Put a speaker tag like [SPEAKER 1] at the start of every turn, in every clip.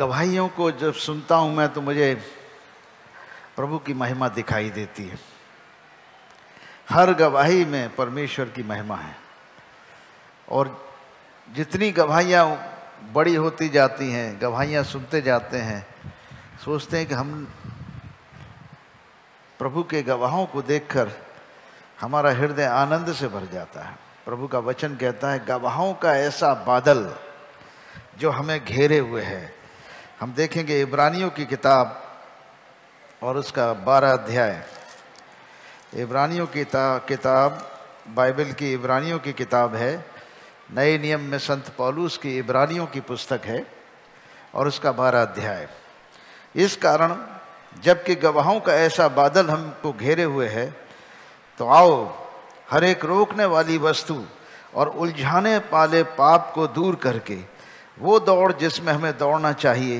[SPEAKER 1] गवाहियों को जब सुनता हूँ मैं तो मुझे प्रभु की महिमा दिखाई देती है। हर गवाही में परमेश्वर की महिमा है और जितनी गवाहियाँ बड़ी होती जाती हैं, गवाहियाँ सुनते जाते हैं, सोचते हैं कि हम प्रभु के गवाहों को देखकर हमारा हृदय आनंद से भर जाता है। प्रभु का वचन कहता है गवाहों का ऐसा बादल जो हमें घेरे हुए है। हम देखेंगे इब्रानियों की किताब और उसका 12 अध्याय। इब्रानियों की किताब बाइबल की इब्रानियों की किताब है, नए नियम में संत पौलुस की इब्रानियों की पुस्तक है और उसका 12 अध्याय। इस कारण जबकि गवाहों का ऐसा बादल हमको घेरे हुए है, तो आओ हर एक रोकने वाली वस्तु और उलझाने वाले पाप को दूर करके वो दौड़ जिसमें हमें दौड़ना चाहिए,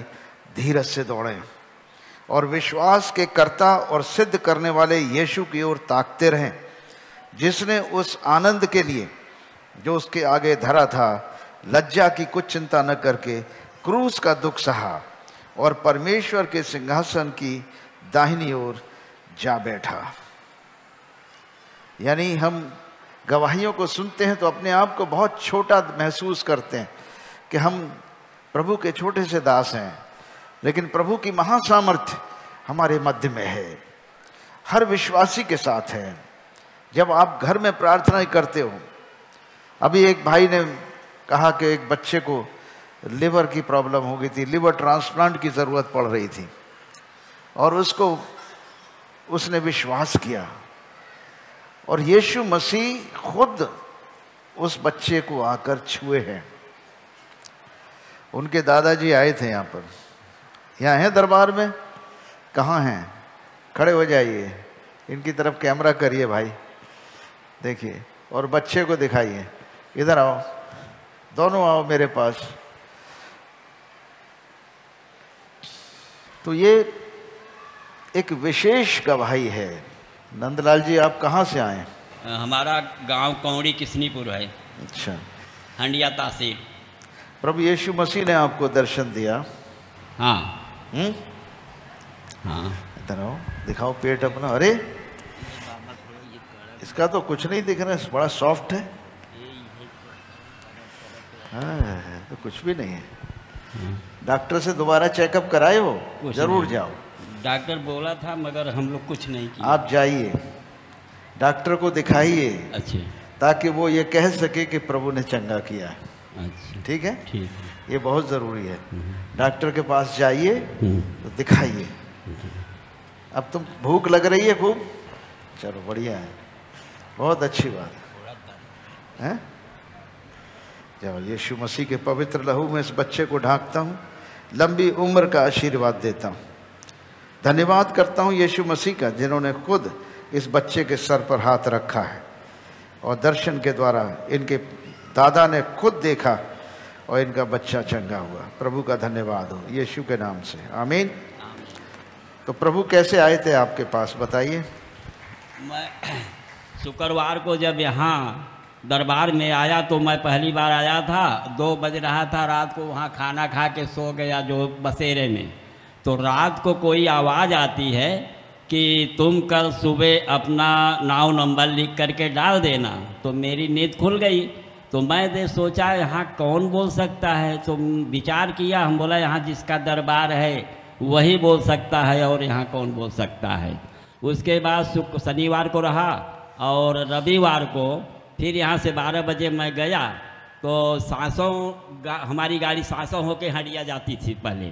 [SPEAKER 1] धीरज से दौड़ें और विश्वास के कर्ता और सिद्ध करने वाले यीशु की ओर ताकते रहें, जिसने उस आनंद के लिए जो उसके आगे धरा था लज्जा की कुछ चिंता न करके क्रूस का दुख सहा और परमेश्वर के सिंहासन की दाहिनी ओर जा बैठा। यानी हम गवाहियों को सुनते हैं तो अपने आप को बहुत छोटा महसूस करते हैं कि हम प्रभु के छोटे से दास हैं, लेकिन प्रभु की महासामर्थ्य हमारे मध्य में है, हर विश्वासी के साथ है। जब आप घर में प्रार्थना करते हो, अभी एक भाई ने कहा कि एक बच्चे को लिवर की प्रॉब्लम हो गई थी, लिवर ट्रांसप्लांट की ज़रूरत पड़ रही थी और उसने विश्वास किया और यीशु मसीह खुद उस बच्चे को आकर छुए हैं। उनके दादाजी आए थे यहाँ पर, यहाँ हैं दरबार में, कहाँ हैं? खड़े हो जाइए, इनकी तरफ कैमरा करिए भाई, देखिए और बच्चे को दिखाइए। इधर आओ, दोनों आओ मेरे पास। तो ये एक विशेष गवाही है। नंदलाल जी, आप कहाँ से आए?
[SPEAKER 2] हमारा गांव कौड़ी किसनीपुर है।
[SPEAKER 1] अच्छा,
[SPEAKER 2] हंडिया तहसील।
[SPEAKER 1] प्रभु यीशु मसीह ने आपको दर्शन दिया?
[SPEAKER 2] हाँ।
[SPEAKER 1] हाँ, इधर आओ, दिखाओ पेट अपना। अरे इसका तो कुछ नहीं दिख रहा है, बड़ा सॉफ्ट है। हाँ, तो कुछ भी नहीं है। डॉक्टर से दोबारा चेकअप कराए हो? जरूर जाओ।
[SPEAKER 2] डॉक्टर बोला था मगर हम लोग कुछ नहीं किया।
[SPEAKER 1] आप जाइए, डॉक्टर को दिखाइए।
[SPEAKER 2] अच्छा।
[SPEAKER 1] ताकि वो ये कह सके कि प्रभु ने चंगा किया है।
[SPEAKER 2] अच्छा,
[SPEAKER 1] ठीक है?
[SPEAKER 2] ठीक है।
[SPEAKER 1] ये बहुत ज़रूरी है। डॉक्टर के पास जाइए तो दिखाइए। अब तुम भूख लग रही है खूब? चलो बढ़िया है, बहुत अच्छी बात है। जाओ, यीशु मसीह के पवित्र लहू में इस बच्चे को ढांकता हूँ, लंबी उम्र का आशीर्वाद देता हूँ। धन्यवाद करता हूँ यीशु मसीह का, जिन्होंने खुद इस बच्चे के सर पर हाथ रखा है और दर्शन के द्वारा इनके दादा ने खुद देखा और इनका बच्चा चंगा हुआ। प्रभु का धन्यवाद हो यीशु के नाम से, आमीन। तो प्रभु कैसे आए थे आपके पास, बताइए।
[SPEAKER 2] मैं शुक्रवार को जब यहाँ दरबार में आया तो मैं पहली बार आया था, 2 बज रहा था रात को, वहाँ खाना खा के सो गया जो बसेरे में। तो रात को कोई आवाज़ आती है कि तुम कल सुबह अपना नाव नंबर लिख करके डाल देना। तो मेरी नींद खुल गई, तो मैं सोचा यहाँ कौन बोल सकता है। तो विचार किया, हम बोला यहाँ जिसका दरबार है वही बोल सकता है और यहाँ कौन बोल सकता है। उसके बाद शनिवार को रहा और रविवार को फिर यहाँ से 12 बजे मैं गया तो हमारी गाड़ी सांसों होके हंडिया जाती थी पहले।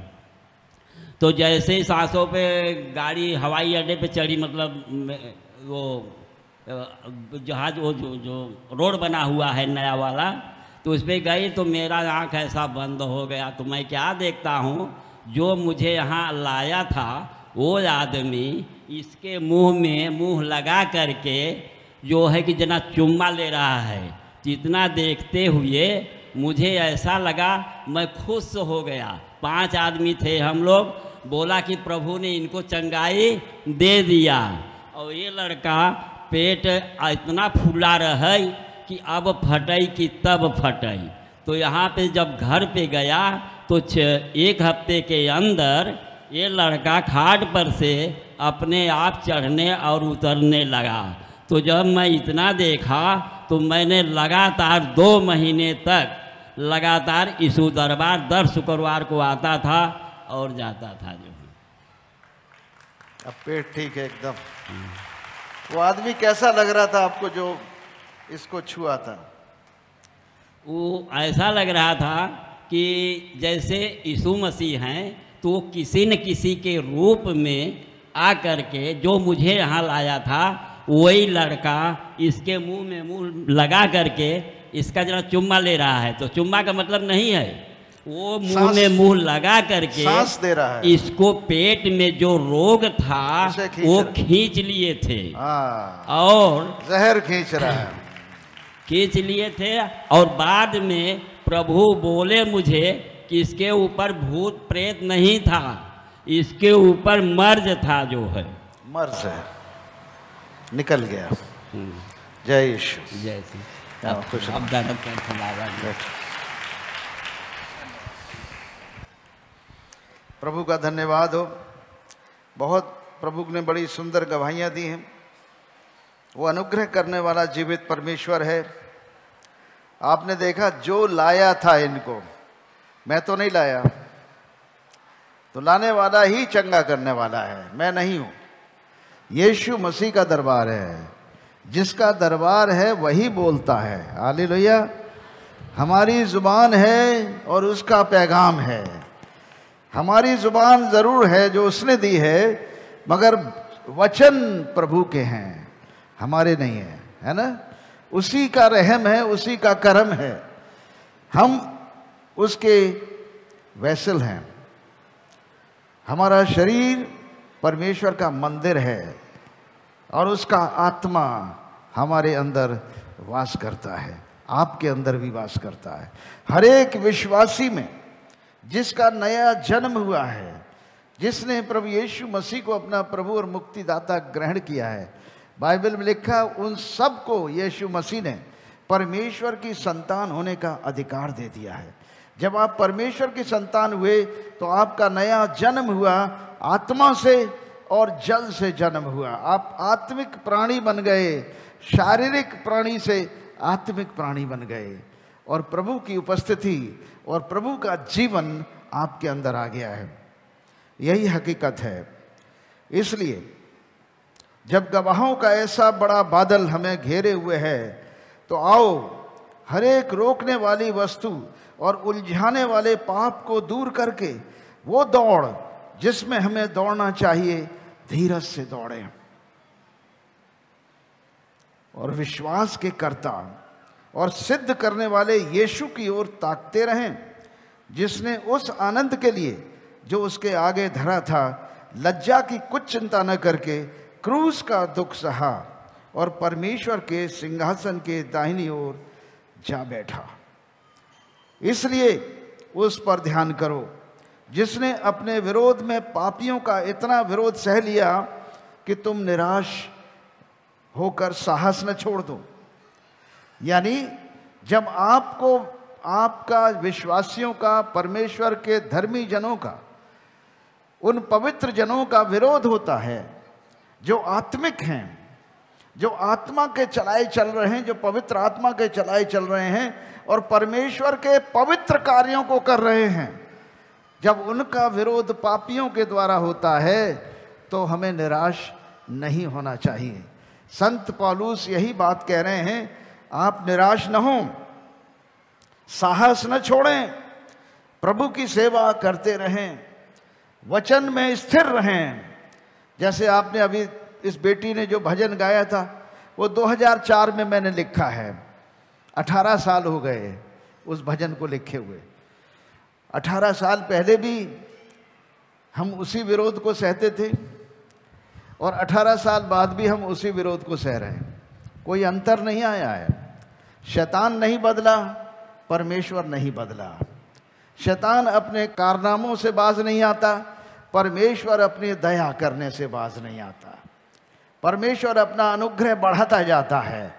[SPEAKER 2] तो जैसे ही सांसों पे गाड़ी हवाई अड्डे पे चढ़ी, मतलब वो जहाज, वो जो रोड बना हुआ है नया वाला, तो उस पर गई तो मेरा आँख ऐसा बंद हो गया। तो मैं क्या देखता हूँ, जो मुझे यहाँ लाया था वो आदमी इसके मुंह में मुंह लगा करके जो है कि जना चुम्मा ले रहा है। जितना देखते हुए मुझे ऐसा लगा, मैं खुश हो गया। 5 आदमी थे हम लोग। बोला कि प्रभु ने इनको चंगाई दे दिया। और ये लड़का पेट इतना फूला रहे कि अब फटई कि तब फटई। तो यहाँ पे जब घर पे गया तो 1 हफ्ते के अंदर ये लड़का खाट पर से अपने आप चढ़ने और उतरने लगा। तो जब मैं इतना देखा तो मैंने लगातार 2 महीने तक लगातार यीशु दरबार दर शुक्रवार को आता था और जाता था। जो
[SPEAKER 1] अब पेट ठीक है एकदम। वो आदमी कैसा लग रहा था आपको जो इसको छुआ था?
[SPEAKER 2] वो ऐसा लग रहा था कि जैसे यीशु मसीह हैं तो किसी न किसी के रूप में आ करके जो मुझे यहाँ लाया था वही लड़का इसके मुंह में मुंह लगा करके इसका जरा चुम्मा ले रहा है। तो चुम्मा का मतलब नहीं है, वो मुंह में मुंह लगा करके
[SPEAKER 1] सांस दे रहा है।
[SPEAKER 2] इसको पेट में जो रोग था वो खींच लिए थे और
[SPEAKER 1] जहर खींच रहा है,
[SPEAKER 2] खींच लिए थे। और बाद में प्रभु बोले मुझे कि इसके ऊपर भूत प्रेत नहीं था, इसके ऊपर मर्ज था। जो है मर्ज है, निकल गया। जय यीशु, जय श्री। अब दर्द कर
[SPEAKER 1] प्रभु का धन्यवाद हो। बहुत प्रभु ने बड़ी सुंदर गवाहियाँ दी हैं। वो अनुग्रह करने वाला जीवित परमेश्वर है। आपने देखा जो लाया था इनको, मैं तो नहीं लाया, तो लाने वाला ही चंगा करने वाला है, मैं नहीं हूँ। यीशु मसीह का दरबार है, जिसका दरबार है वही बोलता है। हालेलुया। हमारी जुबान है और उसका पैगाम है। हमारी जुबान ज़रूर है जो उसने दी है, मगर वचन प्रभु के हैं, हमारे नहीं है, है ना। उसी का रहम है, उसी का करम है, हम उसके वैसल हैं। हमारा शरीर परमेश्वर का मंदिर है और उसका आत्मा हमारे अंदर वास करता है, आपके अंदर भी वास करता है। हर एक विश्वासी में जिसका नया जन्म हुआ है, जिसने प्रभु यीशु मसीह को अपना प्रभु और मुक्तिदाता ग्रहण किया है, बाइबल में लिखा उन सब को यीशु मसीह ने परमेश्वर की संतान होने का अधिकार दे दिया है। जब आप परमेश्वर की संतान हुए तो आपका नया जन्म हुआ, आत्मा से और जल से जन्म हुआ। आप आत्मिक प्राणी बन गए, शारीरिक प्राणी से आत्मिक प्राणी बन गए और प्रभु की उपस्थिति और प्रभु का जीवन आपके अंदर आ गया है। यही हकीकत है। इसलिए जब गवाहों का ऐसा बड़ा बादल हमें घेरे हुए है, तो आओ हर एक रोकने वाली वस्तु और उलझाने वाले पाप को दूर करके वो दौड़ जिसमें हमें दौड़ना चाहिए, धीरज से दौड़ें और विश्वास के कर्ता और सिद्ध करने वाले यीशु की ओर ताकते रहें, जिसने उस आनंद के लिए जो उसके आगे धरा था लज्जा की कुछ चिंता न करके क्रूस का दुख सहा और परमेश्वर के सिंहासन के दाहिनी ओर जा बैठा। इसलिए उस पर ध्यान करो जिसने अपने विरोध में पापियों का इतना विरोध सह लिया कि तुम निराश होकर साहस न छोड़ दो। यानी जब आपको आपका विश्वासियों का, परमेश्वर के धर्मी जनों का, उन पवित्र जनों का विरोध होता है जो आत्मिक हैं, जो आत्मा के चलाए चल रहे हैं, जो पवित्र आत्मा के चलाए चल रहे हैं और परमेश्वर के पवित्र कार्यों को कर रहे हैं, जब उनका विरोध पापियों के द्वारा होता है तो हमें निराश नहीं होना चाहिए। संत पौलुस यही बात कह रहे हैं, आप निराश न हो, साहस न छोड़ें, प्रभु की सेवा करते रहें, वचन में स्थिर रहें। जैसे आपने अभी इस बेटी ने जो भजन गाया था वो 2004 में मैंने लिखा है। 18 साल हो गए उस भजन को लिखे हुए। 18 साल पहले भी हम उसी विरोध को सहते थे और 18 साल बाद भी हम उसी विरोध को सह रहे हैं। कोई अंतर नहीं आया है। शैतान नहीं बदला, परमेश्वर नहीं बदला। शैतान अपने कारनामों से बाज नहीं आता, परमेश्वर अपनी दया करने से बाज नहीं आता। परमेश्वर अपना अनुग्रह बढ़ाता जाता है,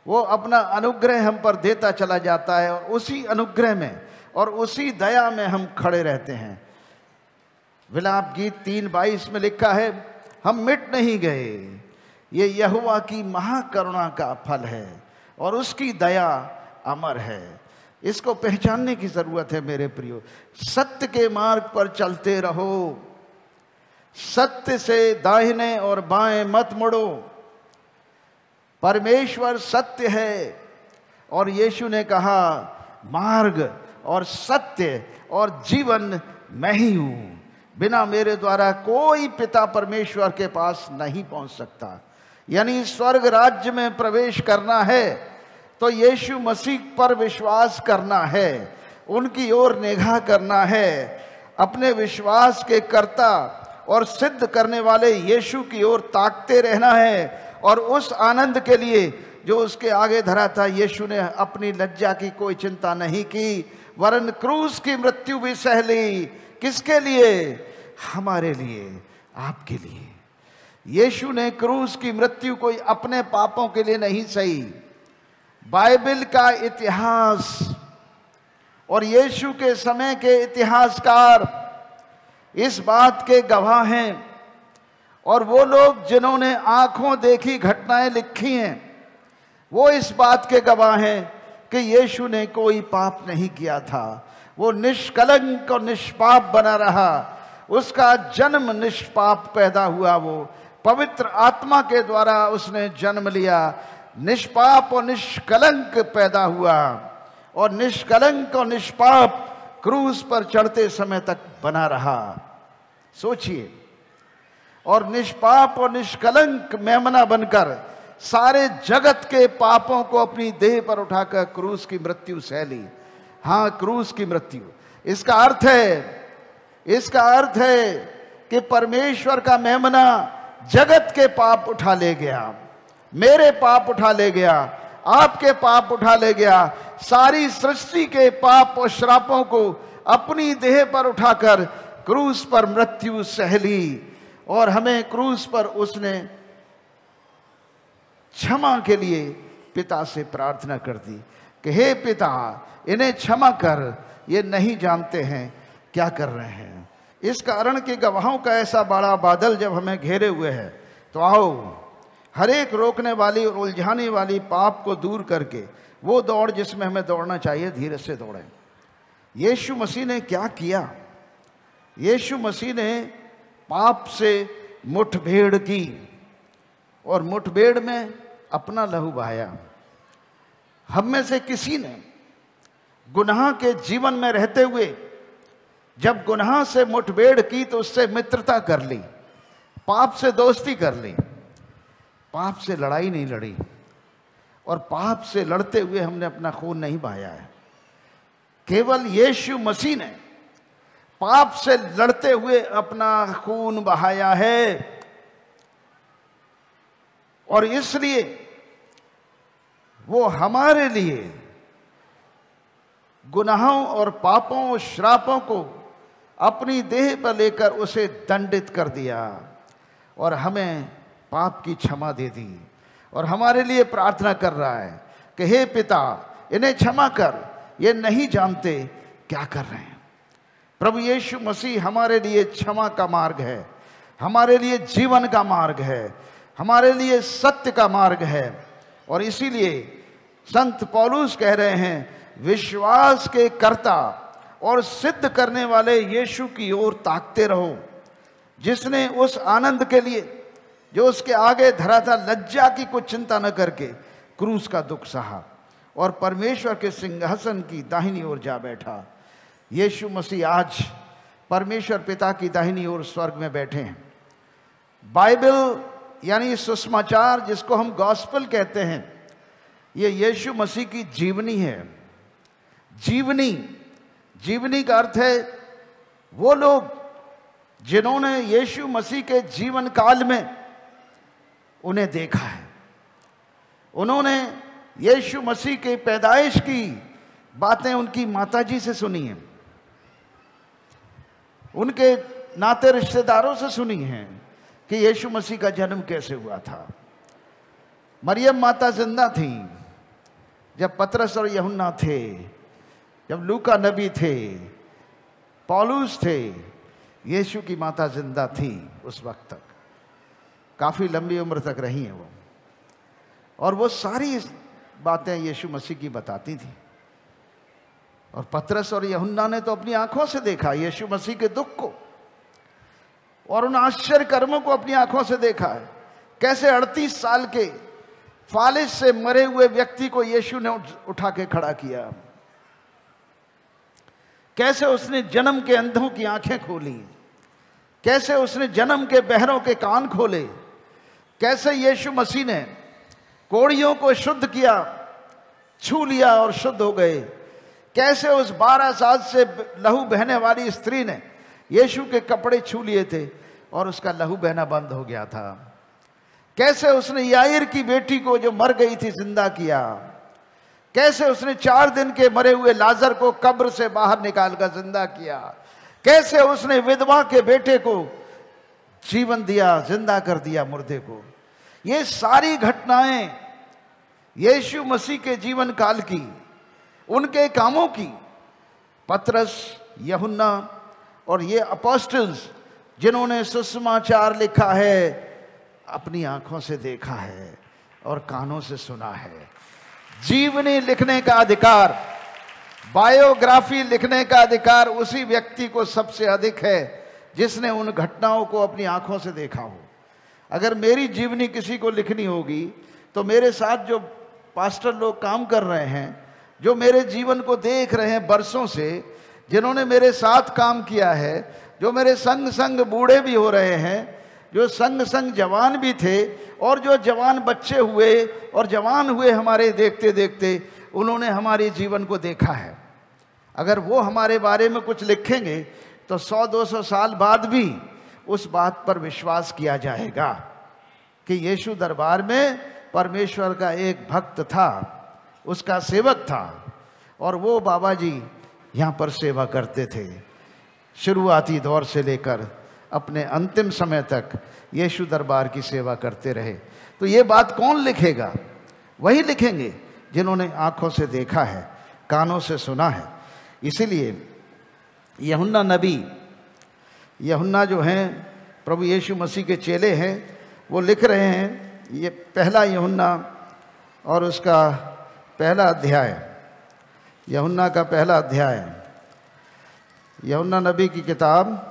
[SPEAKER 1] वो अपना अनुग्रह हम पर देता चला जाता है और उसी अनुग्रह में और उसी दया में हम खड़े रहते हैं। विलाप गीत 3:22 में लिखा है, हम मिट नहीं गए, ये यहोवा की महाकरुणा का फल है और उसकी दया अमर है। इसको पहचानने की जरूरत है मेरे प्रियो। सत्य के मार्ग पर चलते रहो, सत्य से दाहिने और बाएं मत मुड़ो। परमेश्वर सत्य है और यीशु ने कहा मार्ग और सत्य और जीवन मैं ही हूं, बिना मेरे द्वारा कोई पिता परमेश्वर के पास नहीं पहुंच सकता। यानी स्वर्ग राज्य में प्रवेश करना है तो यीशु मसीह पर विश्वास करना है, उनकी ओर निगाह करना है, अपने विश्वास के कर्ता और सिद्ध करने वाले यीशु की ओर ताकते रहना है। और उस आनंद के लिए जो उसके आगे धरा था, यीशु ने अपनी लज्जा की कोई चिंता नहीं की, वरन क्रूस की मृत्यु भी सह ली। किसके लिए? हमारे लिए, आपके लिए। यीशु ने क्रूस की मृत्यु कोई अपने पापों के लिए नहीं सही। बाइबल का इतिहास और यीशु के समय के इतिहासकार इस बात के गवाह हैं, और वो लोग जिन्होंने आंखों देखी घटनाएं लिखी हैं, वो इस बात के गवाह हैं कि यीशु ने कोई पाप नहीं किया था। वो निष्कलंक और निष्पाप बना रहा, उसका जन्म निष्पाप पैदा हुआ, वो पवित्र आत्मा के द्वारा उसने जन्म लिया, निष्पाप और निष्कलंक पैदा हुआ, और निष्कलंक और निष्पाप क्रूस पर चढ़ते समय तक बना रहा। सोचिए, और निष्पाप और निष्कलंक मेमना बनकर सारे जगत के पापों को अपनी देह पर उठाकर क्रूस की मृत्यु सह ली। हाँ, क्रूस की मृत्यु। इसका अर्थ है कि परमेश्वर का मेमना जगत के पाप उठा ले गया, मेरे पाप उठा ले गया, आपके पाप उठा ले गया, सारी सृष्टि के पाप और श्रापों को अपनी देह पर उठाकर क्रूस पर मृत्यु सह ली। और हमें क्रूस पर उसने क्षमा के लिए पिता से प्रार्थना कर दी कि हे पिता, इन्हें क्षमा कर, ये नहीं जानते हैं क्या कर रहे हैं। इस कारण के गवाहों का ऐसा बड़ा बादल जब हमें घेरे हुए है, तो आओ हर एक रोकने वाली और उलझाने वाली पाप को दूर करके वो दौड़ जिसमें हमें दौड़ना चाहिए, धीरे से दौड़ें। यीशु मसीह ने क्या किया? यीशु मसीह ने पाप से मुठभेड़ की और मुठभेड़ में अपना लहू बहाया। हम में से किसी ने गुनाह के जीवन में रहते हुए जब गुनाह से मुठभेड़ की तो उससे मित्रता कर ली, पाप से दोस्ती कर ली, पाप से लड़ाई नहीं लड़ी, और पाप से लड़ते हुए हमने अपना खून नहीं बहाया है। केवल यीशु मसीह ने पाप से लड़ते हुए अपना खून बहाया है, और इसलिए वो हमारे लिए गुनाहों और पापों और श्रापों को अपनी देह पर लेकर उसे दंडित कर दिया और हमें पाप की क्षमा दे दी। और हमारे लिए प्रार्थना कर रहा है कि हे पिता, इन्हें क्षमा कर, ये नहीं जानते क्या कर रहे हैं। प्रभु यीशु मसीह हमारे लिए क्षमा का मार्ग है, हमारे लिए जीवन का मार्ग है, हमारे लिए सत्य का मार्ग है। और इसीलिए संत पौलुस कह रहे हैं, विश्वास के कर्ता और सिद्ध करने वाले यीशु की ओर ताकते रहो, जिसने उस आनंद के लिए जो उसके आगे धरा था, लज्जा की कुछ चिंता न करके क्रूस का दुख सहा और परमेश्वर के सिंहासन की दाहिनी ओर जा बैठा। यीशु मसीह आज परमेश्वर पिता की दाहिनी ओर स्वर्ग में बैठे हैं। बाइबल यानी सुसमाचार, जिसको हम गॉस्पेल कहते हैं, ये यीशु मसीह की जीवनी है। जीवनी का अर्थ है वो लोग जिन्होंने यीशु मसीह के जीवन काल में उन्हें देखा है, उन्होंने यीशु मसीह के पैदाइश की बातें उनकी माताजी से सुनी हैं, उनके नाते रिश्तेदारों से सुनी हैं कि यीशु मसीह का जन्म कैसे हुआ था। मरियम माता जिंदा थी जब पतरस और यूहन्ना थे, जब लूका नबी थे, पौलुस थे, यीशु की माता जिंदा थी उस वक्त तक, काफ़ी लंबी उम्र तक रही हैं वो, और वो सारी बातें यीशु मसीह की बताती थी। और पतरस और यूहन्ना ने तो अपनी आंखों से देखा यीशु मसीह के दुख को, और उन आश्चर्य कर्मों को अपनी आंखों से देखा है। कैसे 38 साल के फालिज से मरे हुए व्यक्ति को यीशु ने उठा के खड़ा किया, कैसे उसने जन्म के अंधों की आंखें खोली, कैसे उसने जन्म के बहरों के कान खोले, कैसे यीशु मसीह ने कोढ़ियों को शुद्ध किया, छू लिया और शुद्ध हो गए, कैसे उस 12 साल से लहू बहने वाली स्त्री ने यीशु के कपड़े छू लिए थे और उसका लहू बहना बंद हो गया था, कैसे उसने याईर की बेटी को जो मर गई थी जिंदा किया, कैसे उसने 4 दिन के मरे हुए लाजर को कब्र से बाहर निकालकर जिंदा किया, कैसे उसने विधवा के बेटे को जीवन दिया, जिंदा कर दिया मुर्दे को। ये सारी घटनाएं यीशु मसीह के जीवन काल की, उनके कामों की पतरस, यूहन्ना और ये अपोस्टल्स जिन्होंने सुसमाचार लिखा है, अपनी आंखों से देखा है और कानों से सुना है। जीवनी लिखने का अधिकार, बायोग्राफी लिखने का अधिकार उसी व्यक्ति को सबसे अधिक है जिसने उन घटनाओं को अपनी आंखों से देखा हो। अगर मेरी जीवनी किसी को लिखनी होगी तो मेरे साथ जो पास्टर लोग काम कर रहे हैं, जो मेरे जीवन को देख रहे हैं बरसों से, जिन्होंने मेरे साथ काम किया है, जो मेरे संग संग बूढ़े भी हो रहे हैं, जो संग संग जवान भी थे और जो जवान बच्चे हुए और जवान हुए हमारे देखते देखते, उन्होंने हमारे जीवन को देखा है। अगर वो हमारे बारे में कुछ लिखेंगे तो 100-200 साल बाद भी उस बात पर विश्वास किया जाएगा कि यीशु दरबार में परमेश्वर का एक भक्त था, उसका सेवक था, और वो बाबा जी यहाँ पर सेवा करते थे। शुरुआती दौर से लेकर अपने अंतिम समय तक यीशु दरबार की सेवा करते रहे। तो ये बात कौन लिखेगा? वही लिखेंगे जिन्होंने आंखों से देखा है, कानों से सुना है। इसीलिए यूहन्ना नबी, यूहन्ना जो हैं प्रभु यीशु मसीह के चेले हैं, वो लिख रहे हैं, ये पहला यूहन्ना और उसका पहला अध्याय, यूहन्ना का पहला अध्याय, यूहन्ना नबी की किताब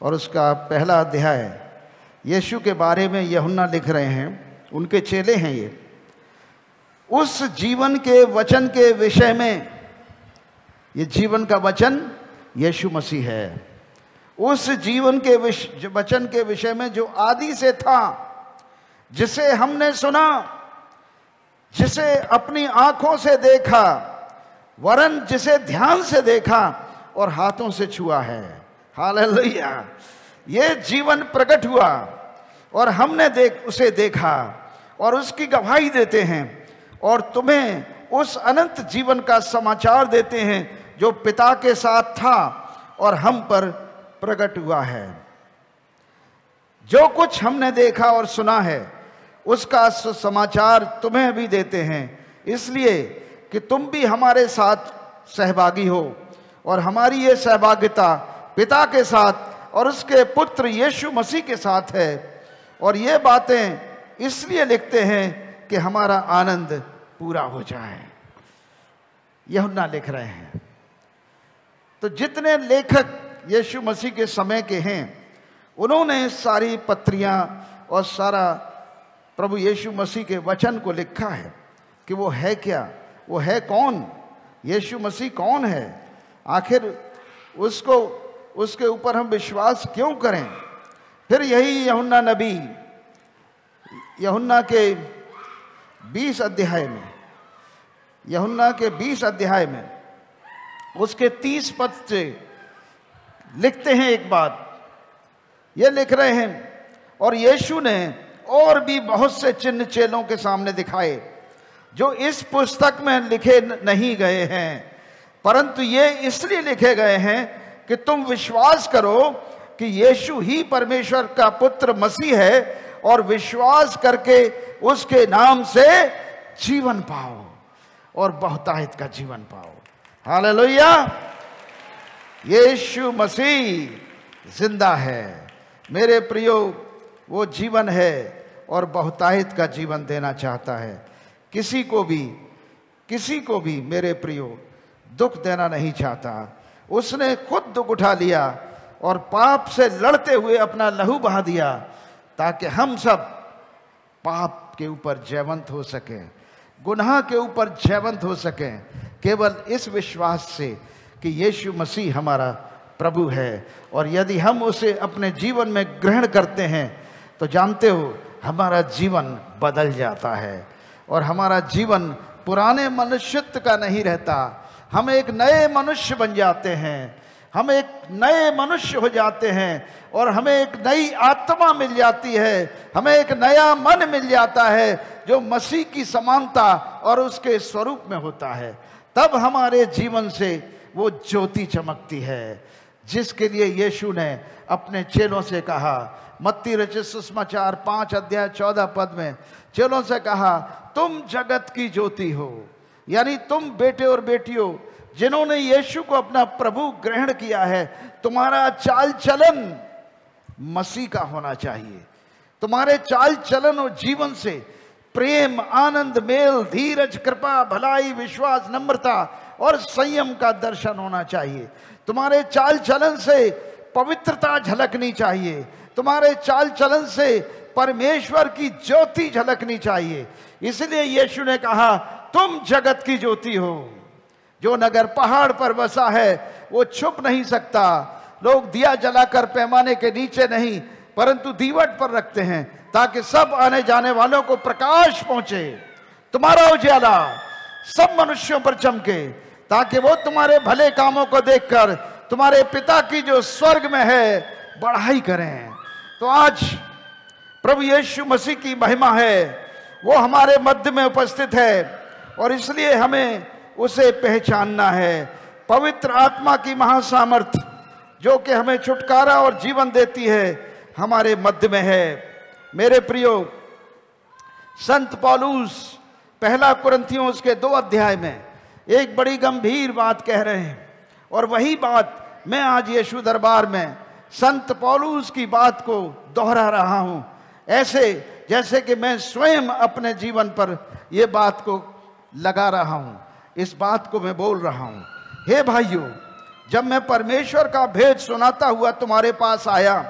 [SPEAKER 1] और उसका पहला अध्याय, यीशु के बारे में यूहन्ना लिख रहे हैं, उनके चेले हैं ये। उस जीवन के वचन के विषय में, ये जीवन का वचन यीशु मसीह है, उस जीवन के वचन के विषय में जो आदि से था, जिसे हमने सुना, जिसे अपनी आंखों से देखा, वरन जिसे ध्यान से देखा और हाथों से छुआ है। हालेलुया। ये जीवन प्रकट हुआ और हमने उसे देखा और उसकी गवाही देते हैं और तुम्हें उस अनंत जीवन का समाचार देते हैं जो पिता के साथ था और हम पर प्रकट हुआ है। जो कुछ हमने देखा और सुना है उसका समाचार तुम्हें भी देते हैं, इसलिए कि तुम भी हमारे साथ सहभागी हो, और हमारी ये सहभागिता पिता के साथ और उसके पुत्र यीशु मसीह के साथ है। और ये बातें इसलिए लिखते हैं कि हमारा आनंद पूरा हो जाए। यूहन्ना लिख रहे हैं। तो जितने लेखक यीशु मसीह के समय के हैं, उन्होंने सारी पत्रियां और सारा प्रभु यीशु मसीह के वचन को लिखा है कि वो है क्या, वो है कौन, यीशु मसीह कौन है, आखिर उसको, उसके ऊपर हम विश्वास क्यों करें। फिर यही यूहन्ना नबी, यूहन्ना के 20 अध्याय में, यूहन्ना के 20 अध्याय में उसके 30 पद से लिखते हैं एक बात, ये लिख रहे हैं, और यीशु ने और भी बहुत से चिन्ह चेलों के सामने दिखाए जो इस पुस्तक में लिखे नहीं गए हैं, परंतु ये इसलिए लिखे गए हैं कि तुम विश्वास करो कि यीशु ही परमेश्वर का पुत्र मसीह है, और विश्वास करके उसके नाम से जीवन पाओ और बहुतायत का जीवन पाओ। हालेलुया। यीशु मसीह जिंदा है मेरे प्रियो, वो जीवन है और बहुतायत का जीवन देना चाहता है। किसी को भी मेरे प्रियो दुख देना नहीं चाहता। उसने खुद दुख उठा लिया और पाप से लड़ते हुए अपना लहू बहा दिया ताकि हम सब पाप के ऊपर जयवंत हो सकें, गुनाह के ऊपर जयवंत हो सकें, केवल इस विश्वास से कि यीशु मसीह हमारा प्रभु है। और यदि हम उसे अपने जीवन में ग्रहण करते हैं तो जानते हो हमारा जीवन बदल जाता है और हमारा जीवन पुराने मनुष्यत्व का नहीं रहता। हम एक नए मनुष्य बन जाते हैं, हम एक नए मनुष्य हो जाते हैं और हमें एक नई आत्मा मिल जाती है, हमें एक नया मन मिल जाता है जो मसीह की समानता और उसके स्वरूप में होता है। तब हमारे जीवन से वो ज्योति चमकती है जिसके लिए यीशु ने अपने चेलों से कहा, मत्ती रचित सुसमाचार 5 अध्याय 14 पद में चेलों से कहा, तुम जगत की ज्योति हो। यानी तुम बेटे और बेटियों जिन्होंने यीशु को अपना प्रभु ग्रहण किया है, तुम्हारा चाल चलन मसीह का होना चाहिए। तुम्हारे चाल चलन और जीवन से प्रेम, आनंद, मेल, धीरज, कृपा, भलाई, विश्वास, नम्रता और संयम का दर्शन होना चाहिए। तुम्हारे चाल चलन से पवित्रता झलकनी चाहिए। तुम्हारे चाल चलन से परमेश्वर की ज्योति झलकनी चाहिए। इसलिए यीशु ने कहा, तुम जगत की ज्योति हो। जो नगर पहाड़ पर बसा है वो छुप नहीं सकता। लोग दिया जलाकर पैमाने के नीचे नहीं परंतु दीवट पर रखते हैं ताकि सब आने जाने वालों को प्रकाश पहुंचे। तुम्हारा उजाला सब मनुष्यों पर चमके ताकि वो तुम्हारे भले कामों को देखकर तुम्हारे पिता की जो स्वर्ग में है बढ़ाई करें। तो आज प्रभु यीशु मसीह की महिमा है, वो हमारे मध्य में उपस्थित है और इसलिए हमें उसे पहचानना है। पवित्र आत्मा की महासामर्थ जो कि हमें छुटकारा और जीवन देती है हमारे मध्य में है। मेरे प्रियो, संत पौलुस पहला कुरिन्थियों उसके 2 अध्याय में एक बड़ी गंभीर बात कह रहे हैं और वही बात मैं आज यीशु दरबार में संत पौलुस की बात को दोहरा रहा हूं, ऐसे जैसे कि मैं स्वयं अपने जीवन पर यह बात को लगा रहा हूं, इस बात को मैं बोल रहा हूं। हे भाइयों, जब मैं परमेश्वर का भेद सुनाता हुआ तुम्हारे पास आया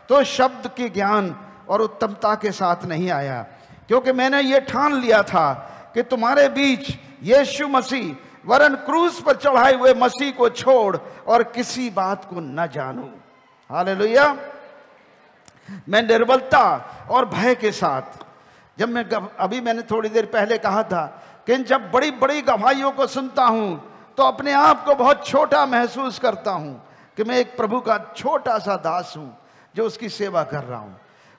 [SPEAKER 1] तो शब्द के ज्ञान और उत्तमता के साथ नहीं आया, क्योंकि मैंने ये ठान लिया था कि तुम्हारे बीच यीशु मसीह वरन क्रूस पर चढ़ाए हुए मसीह को छोड़ और किसी बात को न जानूं। हालेलुया। मैं निर्बलता और भय के साथ, जब मैं अभी मैंने थोड़ी देर पहले कहा था कि जब बड़ी बड़ी गवाहियों को सुनता हूं तो अपने आप को बहुत छोटा महसूस करता हूं कि मैं एक प्रभु का छोटा सा दास हूं जो उसकी सेवा कर रहा हूं।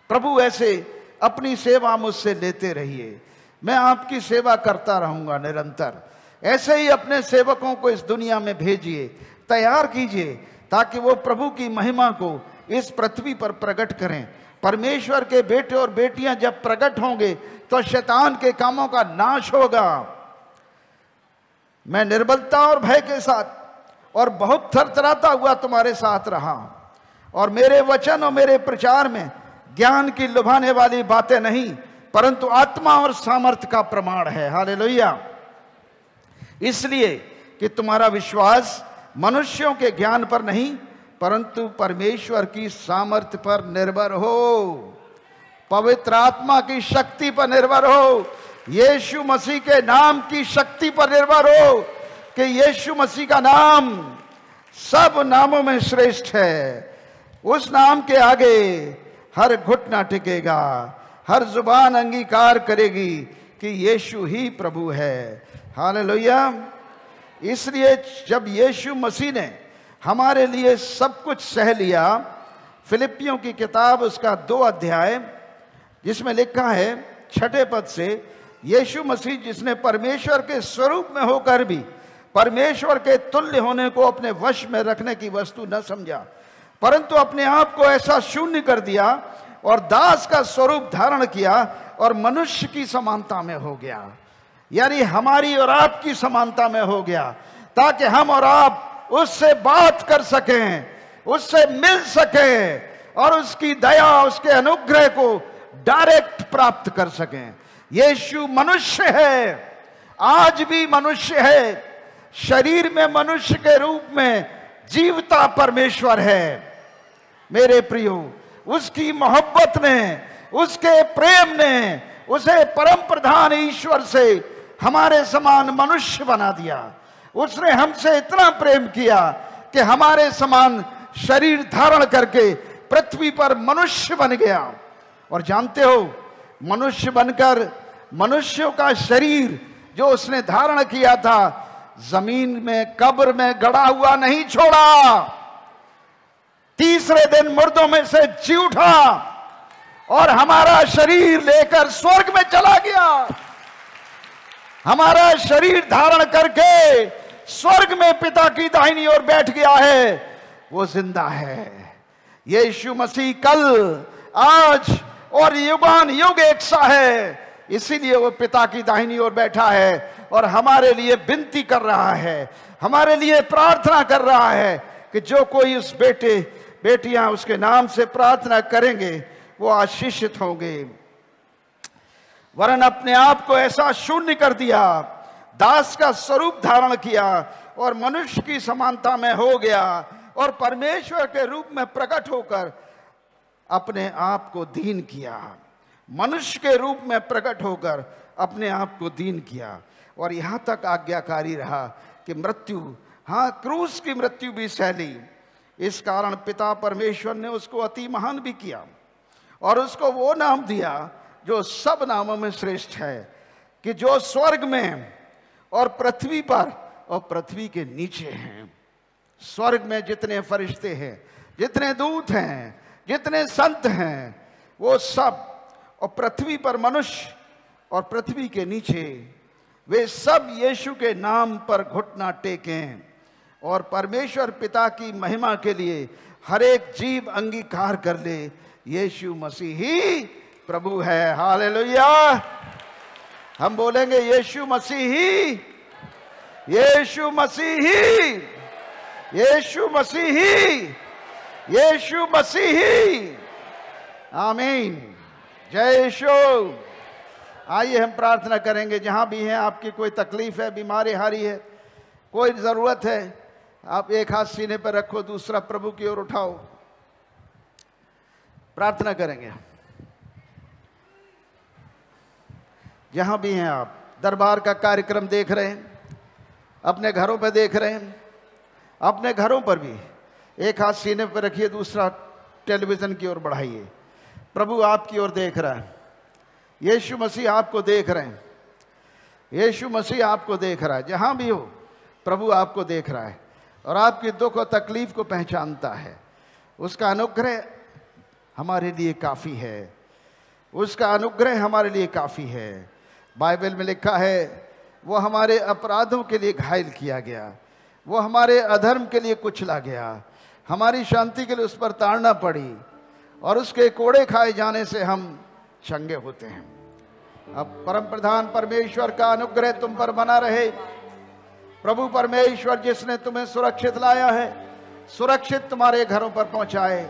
[SPEAKER 1] प्रभु ऐसे अपनी सेवा मुझसे लेते रहिए, मैं आपकी सेवा करता रहूंगा निरंतर। ऐसे ही अपने सेवकों को इस दुनिया में भेजिए, तैयार कीजिए ताकि वो प्रभु की महिमा को इस पृथ्वी पर प्रकट करें। परमेश्वर के बेटे और बेटियां जब प्रकट होंगे तो शैतान के कामों का नाश होगा। मैं निर्बलता और भय के साथ और बहुत थरथराता हुआ तुम्हारे साथ रहा और मेरे वचन और मेरे प्रचार में ज्ञान की लुभाने वाली बातें नहीं परंतु आत्मा और सामर्थ का प्रमाण है। हालेलुया। इसलिए कि तुम्हारा विश्वास मनुष्यों के ज्ञान पर नहीं परंतु परमेश्वर की सामर्थ पर निर्भर हो, पवित्र आत्मा की शक्ति पर निर्भर हो, यीशु मसीह के नाम की शक्ति पर निर्भर हो कि यीशु मसीह का नाम सब नामों में श्रेष्ठ है। उस नाम के आगे हर घुटना टिकेगा, हर जुबान अंगीकार करेगी कि यीशु ही प्रभु है। हालेलुया। इसलिए जब यीशु मसीह ने हमारे लिए सब कुछ सह लिया, फिलिपियों की किताब उसका 2 अध्याय जिसमें लिखा है 6 पद से, यीशु मसीह जिसने परमेश्वर के स्वरूप में होकर भी परमेश्वर के तुल्य होने को अपने वश में रखने की वस्तु न समझा परंतु अपने आप को ऐसा शून्य कर दिया और दास का स्वरूप धारण किया और मनुष्य की समानता में हो गया, यानी हमारी और आपकी समानता में हो गया। ताकि हम और आप उससे बात कर सकें, उससे मिल सकें और उसकी दया, उसके अनुग्रह को डायरेक्ट प्राप्त कर सकें। यीशु मनुष्य है, आज भी मनुष्य है, शरीर में मनुष्य के रूप में जीवता परमेश्वर है। मेरे प्रियो, उसकी मोहब्बत ने, उसके प्रेम ने उसे परम प्रधान ईश्वर से हमारे समान मनुष्य बना दिया। उसने हमसे इतना प्रेम किया कि हमारे समान शरीर धारण करके पृथ्वी पर मनुष्य बन गया। और जानते हो, मनुष्य बनकर मनुष्यों का शरीर जो उसने धारण किया था, जमीन में कब्र में गड़ा हुआ नहीं छोड़ा। तीसरे दिन मुर्दों में से जी उठा और हमारा शरीर लेकर स्वर्ग में चला गया। हमारा शरीर धारण करके स्वर्ग में पिता की दाहिनी ओर बैठ गया है। वो जिंदा है। यीशु मसीह कल, आज और युगान युग एक सा है। इसीलिए वो पिता की दाहिनी ओर बैठा है और हमारे लिए विनती कर रहा है, हमारे लिए प्रार्थना कर रहा है कि जो कोई उस बेटे बेटियां उसके नाम से प्रार्थना करेंगे वो आशीषित होंगे। वरन अपने आप को ऐसा शून्य कर दिया, दास का स्वरूप धारण किया और मनुष्य की समानता में हो गया और परमेश्वर के रूप में प्रकट होकर अपने आप को दीन किया। मनुष्य के रूप में प्रकट होकर अपने आप को दीन किया और यहां तक आज्ञाकारी रहा कि मृत्यु, हाँ, क्रूस की मृत्यु भी सहली। इस कारण पिता परमेश्वर ने उसको अति महान भी किया और उसको वो नाम दिया जो सब नामों में श्रेष्ठ है, कि जो स्वर्ग में और पृथ्वी पर और पृथ्वी के नीचे हैं। स्वर्ग में जितने फरिश्ते हैं, जितने दूत हैं, जितने संत हैं, वो सब, और पृथ्वी पर मनुष्य और पृथ्वी के नीचे, वे सब यीशु के नाम पर घुटना टेकें और परमेश्वर पिता की महिमा के लिए हर एक जीव अंगीकार कर ले, यीशु मसीह ही प्रभु है। हालेलुया। हम बोलेंगे यीशु मसीह ही, यीशु मसीह ही, यीशु मसीह ही, यीशु मसीह ही। आमीन। जय यीशु। आइए हम प्रार्थना करेंगे। जहां भी हैं, आपकी कोई तकलीफ है, बीमारी हारी है, कोई जरूरत है, आप एक हाथ सीने पर रखो, दूसरा प्रभु की ओर उठाओ, प्रार्थना करेंगे। जहां भी हैं आप, दरबार का कार्यक्रम देख रहे हैं, अपने घरों पर देख रहे हैं, अपने घरों पर भी एक हाथ सीने पर रखिए, दूसरा टेलीविजन की ओर बढ़ाइए। प्रभु आपकी ओर देख रहा है। यीशु मसीह आपको देख रहे हैं। यीशु मसीह आपको देख रहा है। जहां भी हो, प्रभु आपको देख रहा है और आपकी दुख और तकलीफ को पहचानता है। उसका अनुग्रह हमारे लिए काफ़ी है। उसका अनुग्रह हमारे लिए काफ़ी है। बाइबल में लिखा है, वो हमारे अपराधों के लिए घायल किया गया, वो हमारे अधर्म के लिए कुचला गया, हमारी शांति के लिए उस पर ताड़ना पड़ी और उसके कोड़े खाए जाने से हम चंगे होते हैं। अब परम प्रधान परमेश्वर का अनुग्रह तुम पर बना रहे। प्रभु परमेश्वर जिसने तुम्हें सुरक्षित लाया है, सुरक्षित तुम्हारे घरों पर पहुंचाए।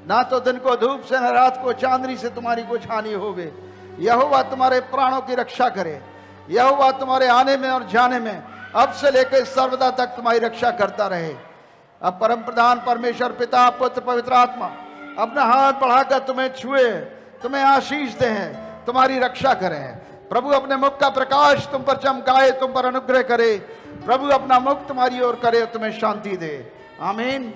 [SPEAKER 1] ना तो दिन को धूप से, न रात को चांदनी से तुम्हारी कुछ हानि होवे। यहोवा तुम्हारे प्राणों की रक्षा करे। यहोवा तुम्हारे आने में और जाने में अब से लेकर सर्वदा तक तुम्हारी रक्षा करता रहे। अब परम प्रधान परमेश्वर पिता, पुत्र, पवित्र आत्मा अपना हाथ बढ़ाकर तुम्हें छुए, तुम्हें आशीष दें, तुम्हारी रक्षा करें। प्रभु अपने मुख का प्रकाश तुम पर चमकाए, तुम पर अनुग्रह करे। प्रभु अपना मुख तुम्हारी ओर करे, तुम्हें शांति दे। आमीन।